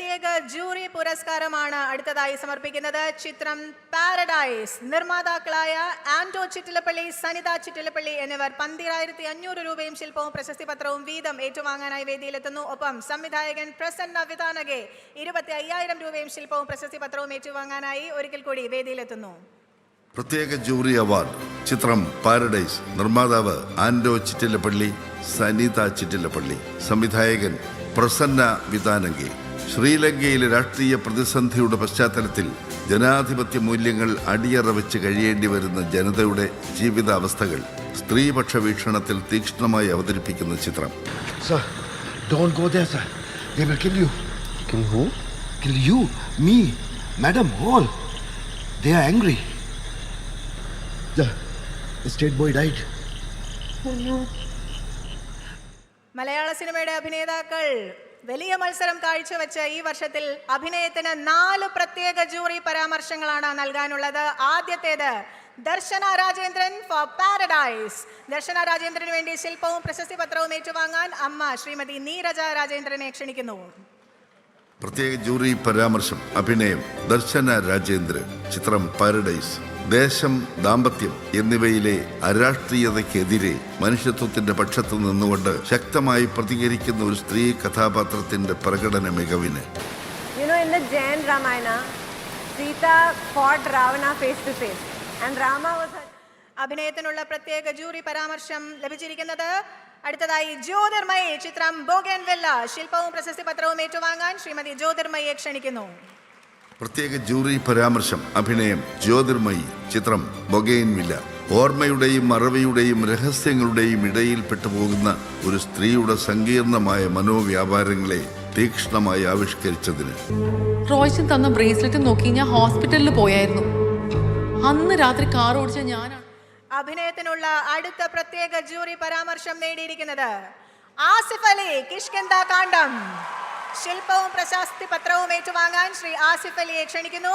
പ്രത്യേക ജൂറി പുരസ്കാരമാണ് അടുത്തതായി സമർപ്പിക്കുന്നത്. ചിത്രം പാരഡൈസ്. നിർമ്മാതാക്കളായ ആൻഡോ ചിറ്റിലപ്പള്ളി, സനിത ചിറ്റിലപ്പള്ളി എന്നിവർ 12,500 രൂപയും ശില്പവും പ്രശസ്തി പത്രവും വീതം ഏറ്റുവാങ്ങാനായി വേദിയിലെത്തുന്നു. ഒപ്പം സംവിധായകൻ പ്രസന്ന വിതാനകെ 25,000 രൂപയും ശില്പവും പ്രശസ്തി പത്രവും ഏറ്റുവാങ്ങാനായി ഒരിക്കൽ കൂടി വേദിയിലെത്തുന്നു. പ്രത്യേക ജൂറി അവാർഡ്. ചിത്രം പാരഡൈസ്. നിർമ്മാതാവ് ആൻഡോ ചിറ്റിലപ്പള്ളി, സനിത ചിറ്റിലപ്പള്ളി. സംവിധായകൻ പ്രസന്ന വിതാനകെ. ശ്രീലങ്കയിലെ രാഷ്ട്രീയ പ്രതിസന്ധിയുടെ പശ്ചാത്തലത്തിൽ ജനാധിപത്യ മൂല്യങ്ങൾ അടിയറ വെച്ച് കഴിയേണ്ടി വരുന്ന ജനതയുടെ ജീവിതാവസ്ഥകൾ സ്ത്രീപക്ഷ വീക്ഷണത്തിൽ തീക്ഷ്ണമായി അവതരിപ്പിക്കുന്ന ചിത്രം. Sir, don't go there, sir. They will kill you. Kill who? Kill you, me, madam, all. They are angry. The state boy died. മലയാള സിനിമയുടെ അഭിനേതാക്കൾ വലിയ മത്സരം കാഴ്ചവെച്ച ഈ വർഷത്തിൽ അഭിനയത്തിന് 4 പ്രത്യേക ജൂറി പരാമർശങ്ങളാണ് നൽകാനുള്ളത്. ആദ്യത്തേത് ദർശന രാജേന്ദ്രൻ ഫോർ പാരഡൈസ്. ദർശന രാജേന്ദ്രന് വേണ്ടി ശില്പവും പ്രശസ്തി പത്രവും ഏറ്റുവാങ്ങാൻ അമ്മ ശ്രീമതി നീരജ രാജേന്ദ്രനെ ക്ഷണിക്കുന്നു. പ്രത്യേക ജൂറി പരാമർശം. അഭിനയം ദർശന രാജേന്ദ്രൻ. ചിത്രം പാരഡൈസ്. ദേശം, ദാമ്പത്യം എന്നിവയിലെ അരാഷ്ട്രീയതയ്ക്കെതിരെ മനുഷ്യത്വത്തിന്റെ പക്ഷത്ത് നിന്നുകൊണ്ട് ശക്തമായി പ്രതികരിക്കുന്ന ഒരു സ്ത്രീ കഥാപാത്രത്തിന്റെ പ്രകടന മികവിന്. You know, in the Jain Ramayana, Sita fought Ravana face to face, and Rama was her... അഭിനയത്തിനുള്ള പ്രത്യേക ജൂറി പരാമർശം ലഭിച്ചിരിക്കുന്നത് അടുത്തതായി ജ്യോതിർമയി. ചിത്രം ബോഗൻവില്ല. ശില്പവും പ്രശസ്തി പത്രവും ഏറ്റുവാങ്ങാൻ ശ്രീമതി ജ്യോതിർമയെ ക്ഷണിക്കുന്നു. പ്രത്യേക ജൂറി പരാമർശം. അഭിനയം ജ്യോതിർമയി. ചിത്രം ബൊഗെയിൻവില്ല. ഓർമ്മയുടെയും മറവിയുടെയും രഹസ്യങ്ങളുടെയും ഇടയിൽ പെട്ടുപോകുന്ന ഒരു സ്ത്രീയുടെ സങ്കീർണമായ മനോവ്യാപാരങ്ങളെ തീക്ഷ്ണമായി ആവിഷ്കരിച്ചതിന്. റോയ്ച്ചൻ തന്ന ബ്രേസ്ലെറ്റ് നോക്കി ഞാൻ ഹോസ്പിറ്റലിൽ പോയായിരുന്നു. അന്ന് രാത്രി കാർ ഓടിച്ച ഞാനാണ്. അഭിനയത്തിനുള്ള അടുത്ത പ്രത്യേക ജൂറി പരാമർശം നേടിയിരിക്കുന്നത് ആസിഫ് അലി. കിഷ്കിന്ധ കാണ്ഡം. ശില്പവും പ്രശസ്തി പത്രവും ഏറ്റുവാങ്ങാൻ ശ്രീ ആസിഫ് അലിയെ ക്ഷണിക്കുന്നു.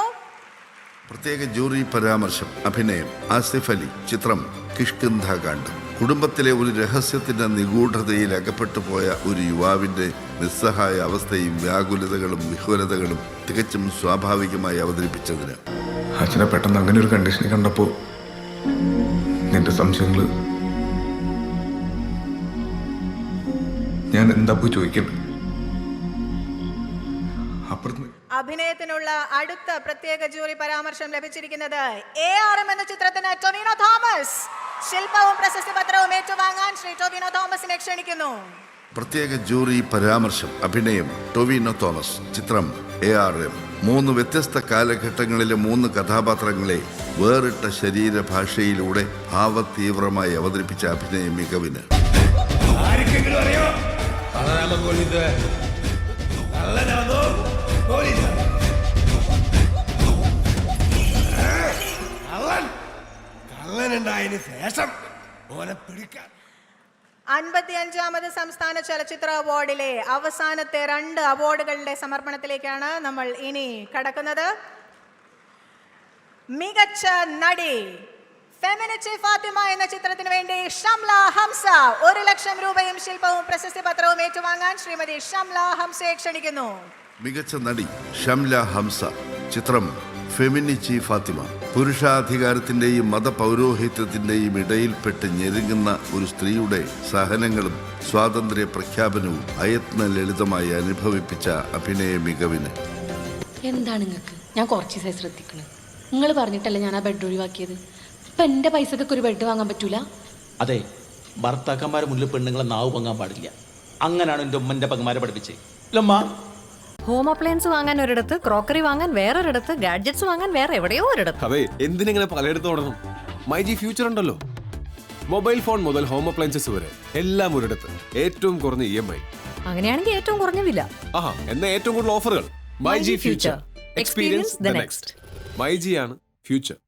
പ്രത്യേക ജൂറി പരാമർശം. അഭിനയം ആസിഫ് അലി. ചിത്രം കിഷ്കിന്ധ കാണ്ഡം. കുടുംബത്തിലെ ഒരു രഹസ്യത്തിന്റെ നിഗൂഢതയിൽ അകപ്പെട്ടു പോയ ഒരു യുവാവിന്റെ നിസ്സഹായ അവസ്ഥയും വ്യാകുലതകളും വിഹ്വലതകളും തികച്ചും സ്വാഭാവികമായി അവതരിപ്പിച്ചതിന്. അച്ഛനെ പെട്ടെന്ന് അങ്ങനെ ഒരു കണ്ടീഷനിൽ കണ്ടപ്പോൾ നിന്റെ സംശയങ്ങള് ഞാൻ എന്താ പോയി ചോദിക്കണ്ടേ? അഭിനയത്തിനുള്ള അടുത്ത പ്രത്യേക ജൂറി പരാമർശം ലഭിച്ചിരിക്കുന്നത് ARM എന്ന ചിത്രത്തിന് ടൊവിനോ തോമസ്. ശില്പവും പ്രശസ്തി പത്രവും ഏറ്റുവാങ്ങാൻ ശ്രീ ടൊവിനോ തോമസിനെ ക്ഷണിക്കുന്നു. പ്രത്യേക ജൂറി പരാമർശം. അഭിനയം ടൊവിനോ തോമസ്. ചിത്രം ARM. 3 വ്യത്യസ്ത കാലഘട്ടങ്ങളിലെ 3 കഥാപാത്രങ്ങളെ വേറിട്ട ശരീരഭാഷയിലൂടെ ഭാവതീവ്രമായി അവതരിപ്പിച്ച അഭിനയ മികവിന്. ശേഷം 55ാമത് സംസ്ഥാന ചലച്ചിത്ര അവാർഡിലെ അവസാനത്തെ 2 അവാർഡുകളുടെ സമർപ്പണത്തിലേക്കാണ് നമ്മൾ ഇനി കടക്കുന്നത്. മികച്ച നടി ഫെമിനിറ്റി ഫാത്തിമ എന്ന ചിത്രത്തിന് വേണ്ടി ഷംല ഹംസ 1 ലക്ഷം രൂപയും ശില്പവും പ്രശസ്തി പത്രവും ഏറ്റുവാങ്ങാൻ ശ്രീമതി ഷംല ഹംസയെ ക്ഷണിക്കുന്നു. മികച്ച നടി ഷംല ഹംസ. ചിത്രം ഫെമിനിറ്റി ഫാത്തിമ. പുരുഷാധികാരത്തിന്റെയും മതപൗരോഹിത്യത്തിന്റെയും ഇടയിൽപ്പെട്ട് ഞെരുങ്ങുന്ന ഒരു സ്ത്രീയുടെ സഹനങ്ങളും സ്വാതന്ത്ര്യ പ്രഖ്യാപനവും അയത്ന ലളിതമായി അനുഭവിപ്പിച്ച അഭിനയ മികവിന്. എന്താണ് നിങ്ങൾക്ക്? ഞാൻ കുറച്ച് ദിവസം ശ്രദ്ധിക്കണം. നിങ്ങൾ പറഞ്ഞിട്ടല്ലേ ഞാൻ ആ ബെഡ് ഒഴിവാക്കിയത്. ഇപ്പം എൻ്റെ പൈസക്കൊക്കെ ഒരു ബെഡ് വാങ്ങാൻ പറ്റൂല. അതെ, ഭർത്താക്കന്മാരെ മുന്നിൽ പെണ്ണുങ്ങളെ നാവ് പൊങ്ങാൻ പാടില്ല. അങ്ങനെയാണ് എൻ്റെ ഉമ്മൻ്റെ പങ്ങന്മാരെ പഠിപ്പിച്ചേ. ലമ്മ ഹോം അപ്ലയൻസ് വാങ്ങാൻ ഒരിടത്ത്, ക്രോക്കറി വാങ്ങാൻ വേറൊരിടത്ത്, ഗാഡ്ജറ്റ്സ് വാങ്ങാൻ വേറെ എവിടെയോ ഒരിടത്ത്. അതെ, എന്തിനിങ്ങനെ പലയിടത്ത് ഓടണം? മൈജി ഫ്യൂച്ചർ ഉണ്ടല്ലോ. മൊബൈൽ ഫോൺ മുതൽ ഹോം അപ്ലയൻസസ് വരെ എല്ലാം ഒരിടത്ത്. ഏറ്റവും കുറഞ്ഞ EMI. അങ്ങനെയാണെങ്കിൽ ഏറ്റവും കുറഞ്ഞ വില. ആഹാ, എന്നാ ഏറ്റവും കൂടുതൽ ഓഫറുകൾ. MyG future. Experience the next. മൈജിയാണ് ഫ്യൂച്ചർ.